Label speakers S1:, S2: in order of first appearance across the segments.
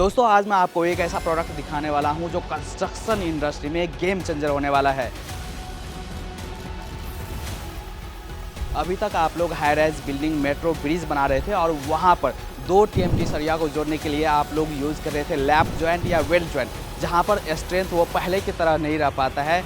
S1: दोस्तों आज मैं आपको एक ऐसा प्रोडक्ट दिखाने वाला हूं जो कंस्ट्रक्शन इंडस्ट्री में एक गेम चेंजर होने वाला है। अभी तक आप लोग high rise building, metro, bridge बना रहे थे और वहां पर 2 TMT सरिया को जोड़ने के लिए आप लोग यूज़ कर रहे थे लैप जॉइंट या वेल्ड जॉइंट, जहां पर स्ट्रेंथ वो पहले की तरह नहीं रह पाता है।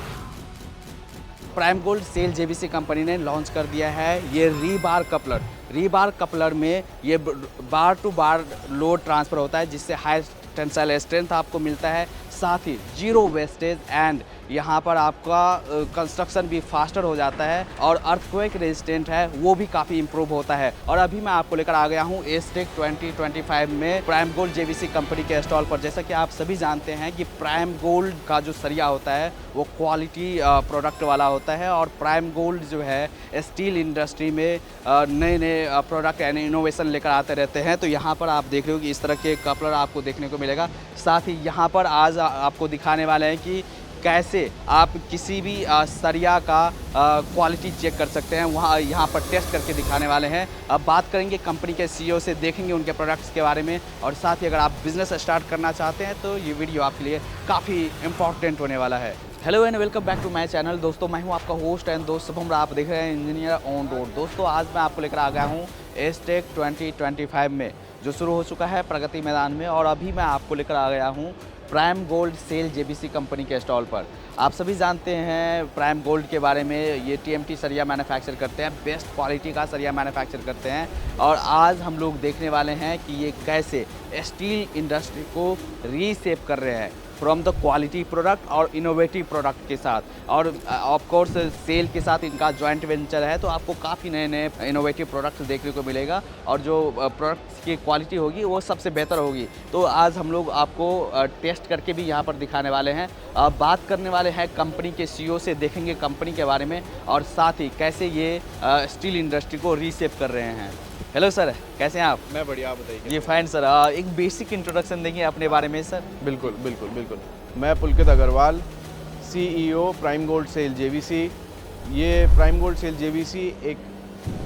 S1: Prime gold cell JVC company ने लॉन्च कर दिया है ये रीबार कपलर। रीबार कपलर में ये बार टू बार लोड ट्रांसफ़र होता है, जिससे हाई टेंसाइल स्ट्रेंथ आपको मिलता है, साथ ही जीरो वेस्टेज एंड यहाँ पर आपका कंस्ट्रक्शन भी फास्टर हो जाता है और अर्थक्वेक रेजिस्टेंट है वो भी काफ़ी इंप्रूव होता है। और अभी मैं आपको लेकर आ गया हूँ एस्टेक 2025 में प्राइम गोल्ड JVC कंपनी के स्टॉल पर। जैसा कि आप सभी जानते हैं कि प्राइम गोल्ड का जो सरिया होता है वो क्वालिटी प्रोडक्ट वाला होता है और प्राइम गोल्ड जो है स्टील इंडस्ट्री में नए नए प्रोडक्ट एंड इनोवेशन लेकर आते रहते हैं। तो यहाँ पर आप देख रहे हो कि इस तरह के कपलर आपको देखने को मिलेगा। साथ ही यहाँ पर आज आपको दिखाने वाले हैं कि कैसे आप किसी भी सरिया का क्वालिटी चेक कर सकते हैं, वहाँ यहाँ पर टेस्ट करके दिखाने वाले हैं। अब बात करेंगे कंपनी के CEO से, देखेंगे उनके प्रोडक्ट्स के बारे में और साथ ही अगर आप बिज़नेस स्टार्ट करना चाहते हैं तो ये वीडियो आपके लिए काफ़ी इंपॉर्टेंट होने वाला है। Hello and welcome back to my channel. दोस्तों मैं हूं आपका होस्ट एंड दोस्त शुभम। आप देख रहे हैं इंजीनियर ऑन रोड। दोस्तों आज मैं आपको लेकर आ गया हूं एस्टेक 2025 में, जो शुरू हो चुका है प्रगति मैदान में, और अभी मैं आपको लेकर आ गया हूं prime gold cell JVC company के स्टॉल पर। आप सभी जानते हैं प्राइम गोल्ड के बारे में, ये TMT सरिया मैन्युफैक्चर करते हैं, बेस्ट क्वालिटी का सरिया मैन्युफैक्चर करते हैं। और आज हम लोग देखने वाले हैं कि ये कैसे स्टील इंडस्ट्री को रीसेप कर रहे हैं फ्रॉम द क्वालिटी प्रोडक्ट और इनोवेटिव प्रोडक्ट के साथ। और ऑफ कोर्स सेल के साथ इनका जॉइंट वेंचर है, तो आपको काफ़ी नए नए इनोवेटिव प्रोडक्ट्स देखने को मिलेगा और जो प्रोडक्ट्स की क्वालिटी होगी वो सबसे बेहतर होगी। तो आज हम लोग आपको टेस्ट करके भी यहाँ पर दिखाने वाले हैं। बात करने वाले हैं कंपनी के CEO से, देखेंगे कंपनी के बारे में और साथ ही कैसे ये स्टील इंडस्ट्री को रीसेप कर रहे हैं। हेलो सर, कैसे हैं आप?
S2: मैं बढ़िया, आप बताइए।
S1: ये फाइन सर। एक बेसिक इंट्रोडक्शन देंगे अपने बारे में सर?
S2: बिल्कुल बिल्कुल बिल्कुल। मैं Pulkit Agrawal, CEO Prime gold cell JVC। ये प्राइम गोल्ड सेल JVC एक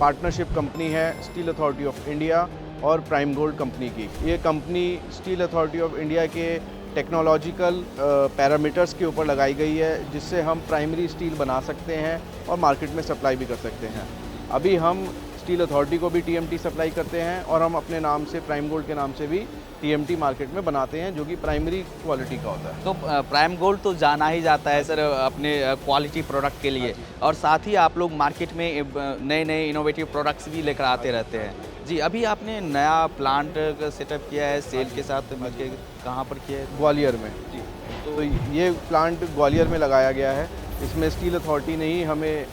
S2: पार्टनरशिप कंपनी है स्टील अथॉरिटी ऑफ इंडिया और प्राइम गोल्ड कंपनी की। ये company Steel Authority of India के टेक्नोलॉजिकल पैरामीटर्स के ऊपर लगाई गई है, जिससे हम प्राइमरी स्टील बना सकते हैं और मार्केट में सप्लाई भी कर सकते हैं। अभी हम स्टील अथॉरिटी को भी TMT सप्लाई करते हैं और हम अपने नाम से, प्राइम गोल्ड के नाम से भी TMT मार्केट में बनाते हैं, जो कि प्राइमरी क्वालिटी का होता है।
S1: तो प्राइम गोल्ड तो जाना ही जाता है सर अपने क्वालिटी प्रोडक्ट के लिए, और साथ ही आप लोग मार्केट में नए नए इनोवेटिव प्रोडक्ट्स भी लेकर आते रहते हैं। जी, अभी आपने नया प्लांट सेटअप किया है सेल के साथ मिलकर, कहाँ पर किया है?
S2: ग्वालियर में जी। तो ये प्लांट ग्वालियर में लगाया गया है। इसमें स्टील अथॉरिटी ने ही हमें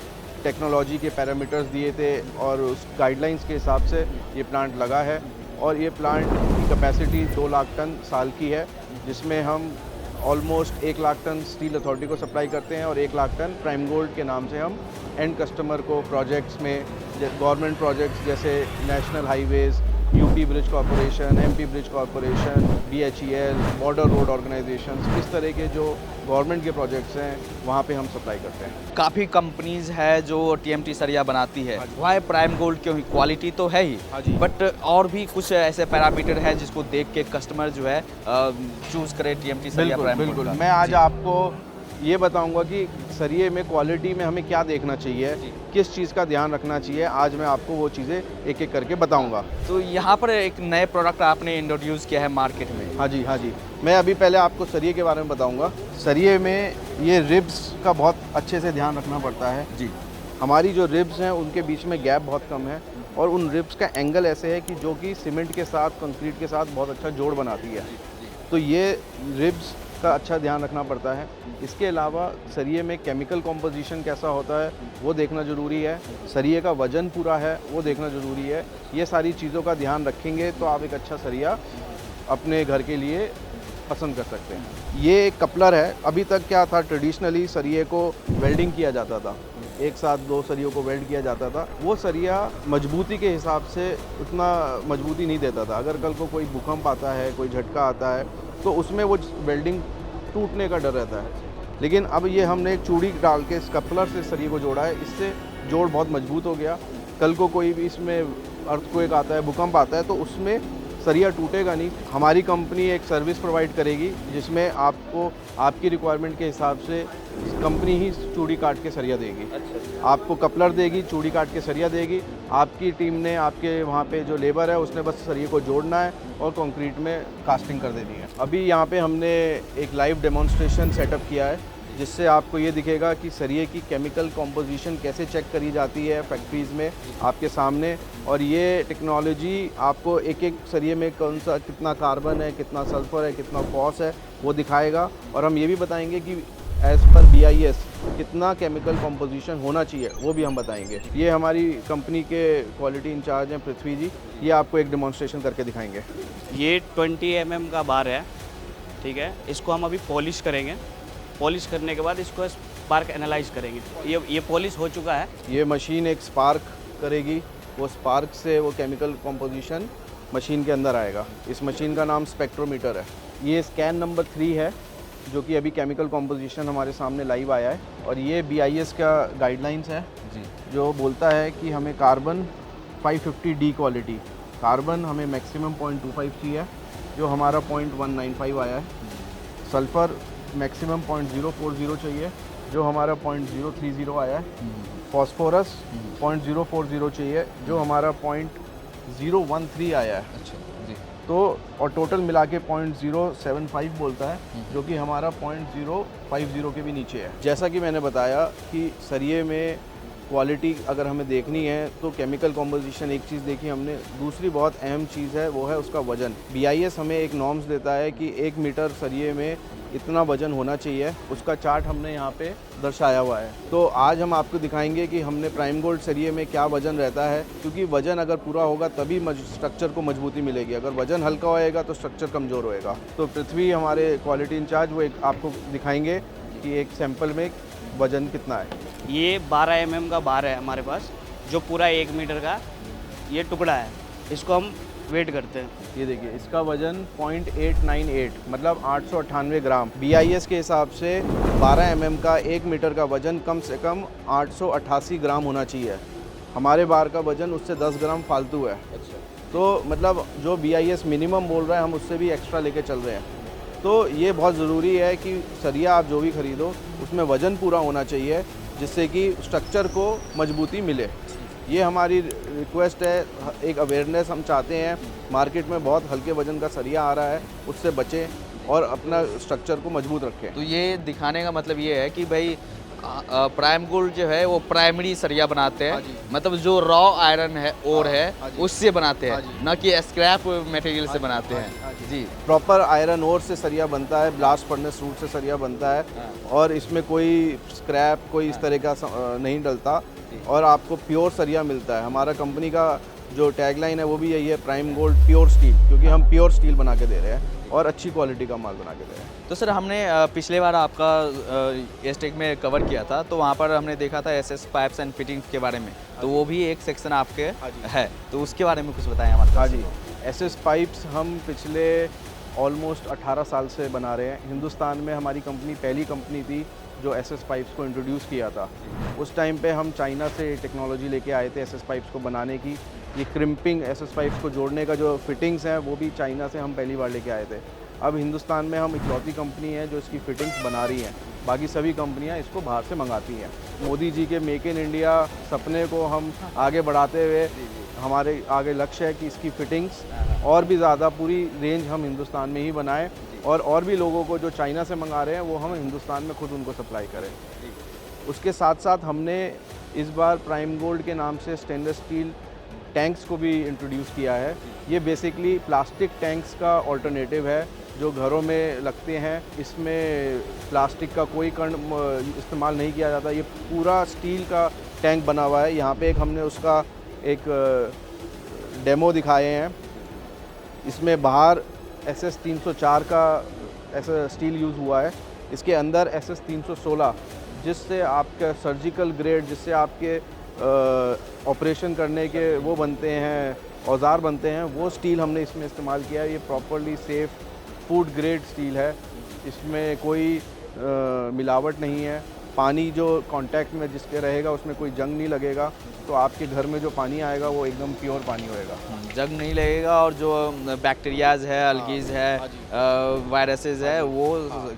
S2: टेक्नोलॉजी के पैरामीटर्स दिए थे और उस गाइडलाइंस के हिसाब से ये प्लांट लगा है। और ये प्लांट की कैपेसिटी 2 लाख टन साल की है, जिसमें हम almost 1 lakh ton steel authority को सप्लाई करते हैं और 1 लाख टन प्राइम गोल्ड के नाम से हम एंड कस्टमर को प्रोजेक्ट्स में, गवर्नमेंट प्रोजेक्ट्स जैसे national highways, UP bridge corporation, MP bridge corporation, BHEL, border road organisations, इस तरह के जो गवर्नमेंट के प्रोजेक्ट्स हैं वहाँ पे हम सप्लाई करते हैं।
S1: काफ़ी कंपनीज है जो TMT सरिया बनाती है, वहाँ प्राइम गोल्ड क्यों? क्वालिटी तो है ही, बट और भी कुछ ऐसे पैरामीटर है जिसको देख के कस्टमर जो है चूज़ करे TMT सरिया प्राइम गोल्ड।
S2: बिल्कुल, मैं आज आपको ये बताऊंगा कि सरिये में क्वालिटी में हमें क्या देखना चाहिए, किस चीज़ का ध्यान रखना चाहिए। आज मैं आपको वो चीज़ें एक एक करके बताऊंगा।
S1: तो यहाँ पर एक नए प्रोडक्ट आपने इंट्रोड्यूस किया है मार्केट में।
S2: हाँ जी। मैं अभी पहले आपको सरिये के बारे में बताऊंगा। सरिये में ये रिब्स का बहुत अच्छे से ध्यान रखना पड़ता है जी। हमारी जो रिब्स हैं उनके बीच में गैप बहुत कम है और उन रिब्स का एंगल ऐसे है कि जो कि सीमेंट के साथ, कंक्रीट के साथ बहुत अच्छा जोड़ बनाती है। तो ये रिब्स का अच्छा ध्यान रखना पड़ता है। इसके अलावा सरिये में केमिकल कॉम्पोजिशन कैसा होता है वो देखना ज़रूरी है। सरिये का वज़न पूरा है वो देखना ज़रूरी है। ये सारी चीज़ों का ध्यान रखेंगे तो आप एक अच्छा सरिया अपने घर के लिए पसंद कर सकते हैं। ये एक कपलर है। अभी तक क्या था, ट्रेडिशनली सरिये को वेल्डिंग किया जाता था, एक साथ 2 सरियों को वेल्ड किया जाता था। वो सरिया मजबूती के हिसाब से उतना मजबूती नहीं देता था। अगर कल को कोई भूकंप आता है, कोई झटका आता है, तो उसमें वो वेल्डिंग टूटने का डर रहता है। लेकिन अब ये हमने एक चूड़ी डाल के इस कपलर से सरिये को जोड़ा है, इससे जोड़ बहुत मजबूत हो गया। कल को कोई भी इसमें अर्थक्वेक आता है, भूकंप आता है, तो उसमें सरिया टूटेगा नहीं। हमारी कंपनी एक सर्विस प्रोवाइड करेगी जिसमें आपको आपकी रिक्वायरमेंट के हिसाब से कंपनी ही चूड़ी काट के सरिया देगी। आपको कपलर देगी, चूड़ी काट के सरिया देगी। आपकी टीम ने, आपके वहाँ पे जो लेबर है उसने बस सरिये को जोड़ना है और कंक्रीट में कास्टिंग कर देनी है। अभी यहाँ पे हमने एक लाइव डेमोन्स्ट्रेशन सेटअप किया है जिससे आपको ये दिखेगा कि सरिये की केमिकल कॉम्पोजिशन कैसे चेक करी जाती है फैक्ट्रीज़ में आपके सामने। और ये टेक्नोलॉजी आपको एक एक सरिये में कौन सा, कितना कार्बन है, कितना सल्फर है, कितना फॉस है, वो दिखाएगा। और हम ये भी बताएंगे कि एज़ पर BIS कितना केमिकल कॉम्पोजिशन होना चाहिए, वो भी हम बताएंगे। ये हमारी कंपनी के क्वालिटी इंचार्ज हैं पृथ्वी जी, ये आपको एक डेमोन्स्ट्रेशन करके दिखाएंगे।
S3: ये 20 mm का बार है, ठीक है। इसको हम अभी पॉलिश करेंगे। पॉलिश करने के बाद इसको स्पार्क एनालाइज करेंगे। ये पॉलिश हो चुका है।
S2: ये मशीन एक स्पार्क करेगी, वो स्पार्क से वो केमिकल कॉम्पोजिशन मशीन के अंदर आएगा। इस मशीन का नाम स्पेक्ट्रोमीटर है। ये स्कैन नंबर 3 है जो कि अभी केमिकल कॉम्पोजिशन हमारे सामने लाइव आया है। और ये BIS का गाइडलाइंस है जी, जो बोलता है कि हमें कार्बन 550D क्वालिटी, कार्बन हमें मैक्सिमम 0.25 चाहिए जो हमारा 0.195 आया है। सल्फ़र मैक्सिमम 0.040 चाहिए जो हमारा 0.030 आया है। फॉस्फोरस 0.040 चाहिए जो हमारा 0.013 आया है।
S1: अच्छा जी।
S2: तो और टोटल मिला के 0.075 बोलता है जो कि हमारा 0.050 के भी नीचे है। जैसा कि मैंने बताया कि सरिये में क्वालिटी अगर हमें देखनी है तो केमिकल कॉम्पोजिशन एक चीज़ देखी हमने, दूसरी बहुत अहम चीज़ है वो है उसका वज़न। BIS हमें एक नॉर्म्स देता है कि 1 मीटर सरिये में इतना वज़न होना चाहिए, उसका चार्ट हमने यहाँ पे दर्शाया हुआ है। तो आज हम आपको दिखाएंगे कि हमने प्राइम गोल्ड सरिये में क्या वज़न रहता है, क्योंकि वज़न अगर पूरा होगा तभी स्ट्रक्चर को मजबूती मिलेगी। अगर वज़न हल्का होएगा तो स्ट्रक्चर कमज़ोर होएगा। तो पृथ्वी हमारे क्वालिटी इंचार्ज वो एक आपको दिखाएंगे कि एक सैंपल में वज़न कितना है।
S3: ये 12 mm का बार है हमारे पास, जो पूरा 1 मीटर का ये टुकड़ा है। इसको हम वेट करते हैं।
S2: ये देखिए इसका वज़न 0.898 मतलब 898 ग्राम। BIS के हिसाब से 12 mm का 1 मीटर का वज़न कम से कम 888 ग्राम होना चाहिए। हमारे बार का वज़न उससे 10 ग्राम फालतू है।
S1: अच्छा।
S2: तो मतलब जो BIS मिनिमम बोल रहा है हम उससे भी एक्स्ट्रा लेके चल रहे हैं। तो ये बहुत ज़रूरी है कि सरिया आप जो भी ख़रीदो उसमें वज़न पूरा होना चाहिए जिससे कि स्ट्रक्चर को मजबूती मिले। ये हमारी रिक्वेस्ट है, एक अवेयरनेस हम चाहते हैं। मार्केट में बहुत हल्के वज़न का सरिया आ रहा है, उससे बचें और अपना स्ट्रक्चर को मजबूत रखें।
S1: तो ये दिखाने का मतलब ये है कि भाई प्राइम गोल्ड जो है वो प्राइमरी सरिया बनाते हैं, मतलब जो रॉ आयरन है ओर है उससे बनाते हैं, न कि स्क्रैप मटेरियल से बनाते हैं। जी,
S2: प्रॉपर आयरन ओर से सरिया बनता है, ब्लास्ट फर्नेस रूट से सरिया बनता है और इसमें कोई स्क्रैप कोई इस तरह का नहीं डलता और आपको प्योर सरिया मिलता है। हमारा कंपनी का जो टैगलाइन है वो भी यही है, प्राइम गोल्ड प्योर स्टील, क्योंकि हम प्योर स्टील बना के दे रहे हैं और अच्छी क्वालिटी का माल बना के दे रहे हैं।
S1: तो सर हमने पिछले बार आपका स्टेक में कवर किया था, तो वहाँ पर हमने देखा था SS पाइप्स एंड फिटिंग्स के बारे में, तो वो भी एक सेक्शन आपके है, तो उसके बारे में कुछ बताएं हमारे।
S2: हाँ जी, SS पाइप्स हम पिछले ऑलमोस्ट 18 साल से बना रहे हैं। हिंदुस्तान में हमारी कंपनी पहली कंपनी थी जो SS पाइप्स को इंट्रोड्यूस किया था। उस टाइम पे हम चाइना से टेक्नोलॉजी लेके आए थे SS पाइप्स को बनाने की। ये क्रिम्पिंग SS पाइप्स को जोड़ने का जो फिटिंग्स हैं वो भी चाइना से हम पहली बार लेके आए थे। अब हिंदुस्तान में हम इकलौती कंपनी है जो इसकी फिटिंग्स बना रही हैं, बाकी सभी कंपनियां इसको बाहर से मंगाती हैं। मोदी जी के मेक इन इंडिया सपने को हम आगे बढ़ाते हुए हमारे आगे लक्ष्य है कि इसकी फिटिंग्स और भी ज़्यादा पूरी रेंज हम हिंदुस्तान में ही बनाएं और भी लोगों को जो चाइना से मंगा रहे हैं वो हम हिंदुस्तान में खुद उनको सप्लाई करें। उसके साथ साथ हमने इस बार प्राइम गोल्ड के नाम से स्टेनलेस स्टील टैंक्स को भी इंट्रोड्यूस किया है। ये बेसिकली प्लास्टिक टैंक्स का ऑल्टरनेटिव है जो घरों में लगते हैं। इसमें प्लास्टिक का कोई कण इस्तेमाल नहीं किया जाता, ये पूरा स्टील का टैंक बना हुआ है। यहाँ पे एक हमने उसका एक डेमो दिखाए हैं। इसमें बाहर SS 304 का ऐसा स्टील यूज़ हुआ है, इसके अंदर SS 316 जिससे आपका सर्जिकल ग्रेड, जिससे आपके ऑपरेशन करने के वो बनते हैं, औजार बनते हैं, वो स्टील हमने इसमें इस्तेमाल किया है। ये properly safe food grade steel है, इसमें कोई मिलावट नहीं है पानी जो कांटेक्ट में जिसके रहेगा उसमें कोई जंग नहीं लगेगा, तो आपके घर में जो पानी आएगा वो एकदम प्योर पानी होएगा।
S1: जंग नहीं लगेगा और जो बैक्टीरियाज है, अल्गीज है, वायरसेस है, वो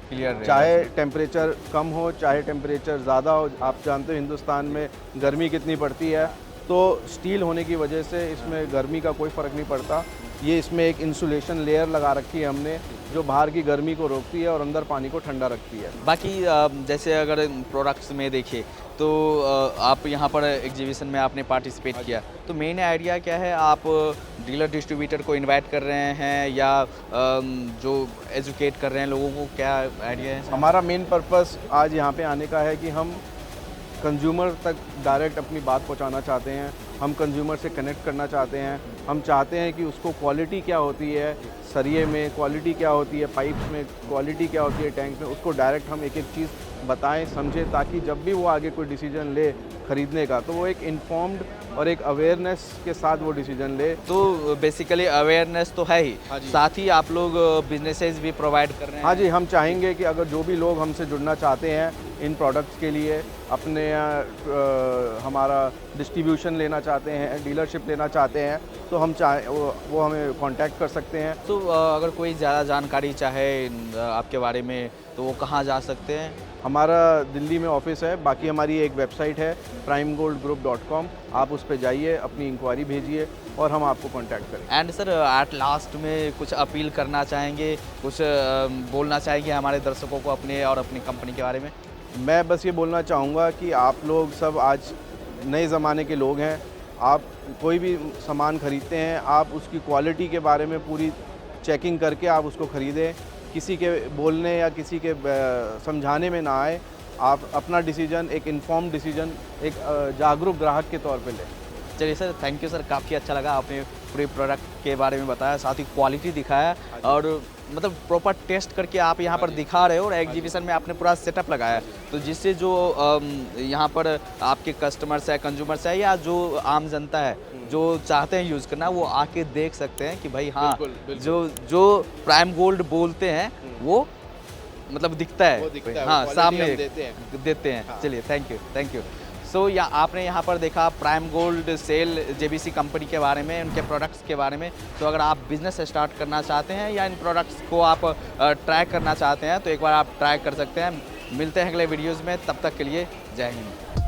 S1: क्लियर रहेगा।
S2: चाहे टेम्परेचर कम हो चाहे टेम्परेचर ज़्यादा हो, आप जानते हो हिंदुस्तान में गर्मी कितनी पड़ती है, तो स्टील होने की वजह से इसमें गर्मी का कोई फ़र्क नहीं पड़ता। ये इसमें एक इंसुलेशन लेयर लगा रखी है हमने, जो बाहर की गर्मी को रोकती है और अंदर पानी को ठंडा रखती है।
S1: बाकी जैसे अगर प्रोडक्ट्स में देखिए तो आप यहाँ पर एग्जीबिशन में आपने पार्टिसिपेट किया, तो मेन आइडिया क्या है? आप डीलर डिस्ट्रीब्यूटर को इनवाइट कर रहे हैं या जो एजुकेट कर रहे हैं लोगों को, क्या आइडिया है?
S2: हमारा मेन पर्पस आज यहाँ पे आने का है कि हम कंज्यूमर तक डायरेक्ट अपनी बात पहुँचाना चाहते हैं, हम कंज्यूमर से कनेक्ट करना चाहते हैं। हम चाहते हैं कि उसको क्वालिटी क्या होती है सरिये में, क्वालिटी क्या होती है पाइप्स में, क्वालिटी क्या होती है टैंक में, उसको डायरेक्ट हम एक एक चीज़ बताएं, समझें, ताकि जब भी वो आगे कोई डिसीजन ले ख़रीदने का तो वो एक इन्फॉर्म्ड और एक अवेयरनेस के साथ वो डिसीजन ले।
S1: तो बेसिकली अवेयरनेस तो है ही, साथ ही आप लोग बिजनेसेस भी प्रोवाइड कर रहे हैं।
S2: हाँ जी, हम चाहेंगे कि अगर जो भी लोग हमसे जुड़ना चाहते हैं इन प्रोडक्ट्स के लिए, अपने हमारा डिस्ट्रीब्यूशन लेना चाहते हैं, डीलरशिप लेना चाहते हैं, तो हम वो हमें कांटेक्ट कर सकते हैं।
S1: तो अगर कोई ज़्यादा जानकारी चाहे आपके बारे में तो वो कहाँ जा सकते हैं?
S2: हमारा दिल्ली में ऑफिस है, बाकी हमारी एक वेबसाइट है primegoldgroup.com, आप उस पर जाइए, अपनी इंक्वायरी भेजिए और हम आपको कांटेक्ट करेंगे।
S1: एंड सर एट लास्ट में कुछ अपील करना चाहेंगे, कुछ बोलना चाहेंगे हमारे दर्शकों को अपने और अपनी कंपनी के बारे में?
S2: मैं बस ये बोलना चाहूँगा कि आप लोग सब आज नए ज़माने के लोग हैं, आप कोई भी सामान ख़रीदते हैं, आप उसकी क्वालिटी के बारे में पूरी चेकिंग करके आप उसको ख़रीदें, किसी के बोलने या किसी के समझाने में ना आए। आप अपना डिसीजन, एक इन्फॉर्म्ड डिसीजन, एक जागरूक ग्राहक के तौर पे लें।
S1: चलिए सर, थैंक यू सर, काफ़ी अच्छा लगा, आपने पूरे प्रोडक्ट के बारे में बताया, साथ ही क्वालिटी दिखाया और मतलब प्रॉपर टेस्ट करके आप यहाँ पर दिखा रहे हो और एग्जीबिशन में आपने पूरा सेटअप लगाया, तो जिससे जो यहाँ पर आपके कस्टमर्स है, कंज्यूमर्स है या जो आम जनता है जो चाहते हैं यूज़ करना, वो आके देख सकते हैं कि भाई हाँ, जो प्राइम गोल्ड बोलते हैं वो मतलब दिखता है, हाँ सामने देते हैं।
S2: हाँ।
S1: चलिए, थैंक यू। सो या आपने यहाँ पर देखा prime gold sale JBC company के बारे में, उनके प्रोडक्ट्स के बारे में। तो अगर आप बिज़नेस स्टार्ट करना चाहते हैं या इन प्रोडक्ट्स को आप ट्राई करना चाहते हैं तो एक बार आप ट्राई कर सकते हैं। मिलते हैं अगले वीडियोज़ में, तब तक के लिए जय हिंद।